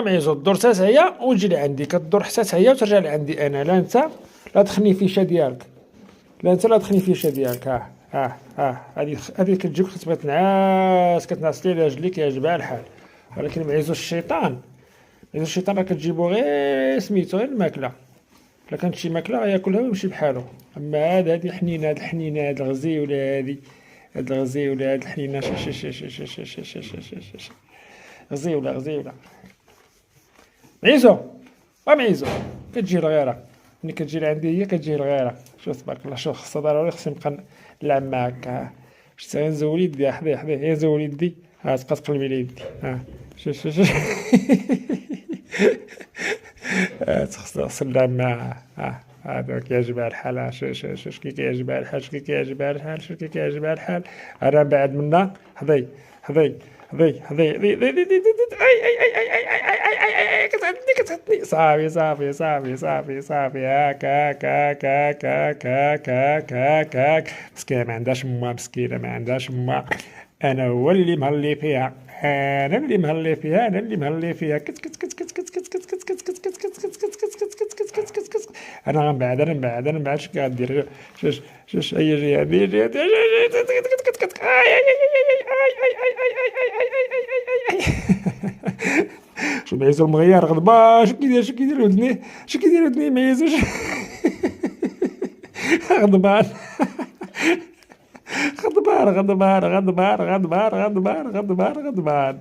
معيزو الدور حتى هي وتجي لعندي، كدور حتى هي وترجع لعندي انا. لا انت لا تخني فيشه ديالك، لا انت لا تخني فيشه ديالك. هادي كتجيك كتبغي تنعس، كتنعس لي على رجليك يعجبها الحال. ولكن معيزو الشيطان، معيزو الشيطان راه كتجيبو غير سميتو غير الماكله. الا كانت شي ماكله غياكلها ويمشي بحالو. اما هادي حنينه، هاد الحنينه، هاد الغزيوله هادي، هاد الغزيوله، هاد الحنينه غزيوله غزيوله. معيزو معيزو، كتجي الغيره. ملي كتجي لعندي هي كتجي الغيره. شوف تبارك الله، شوف خاصها ضروري خصني نبقى نلعب معاك. شتي غنزول يدي، حضي حضي، هي زول يدي. تبقى تقلبي لي يدي. شوف خصني نلعب معاها. هذا كيعجبها الحال. شوف كي كيعجبها الحال، شوف كي كيعجبها الحال، شوف كي كيعجبها الحال. انا بعد منا حضي حضي حضي حضي كتعطني. صافي هاك. مسكينه ما عندهاش ما، مسكينه ما عندهاش ما. انا هو اللي مهلي فيها، انا اللي مهلي فيها، انا اللي مهلي فيها. كت كت كت كت كت كت كت كت كت كت كت كت كت كت كت كت كت كت كت. انا غنبعد، انا نبعد. شو كدير؟ شوش هي جايه، هي جايه. شو معيزو المغير غضبان. شو كيدير ودنيه، شو كيدير ودنيه معيزو. غضبان غضبان غضبان غضبان غضبان غضبان غضبان غضبان.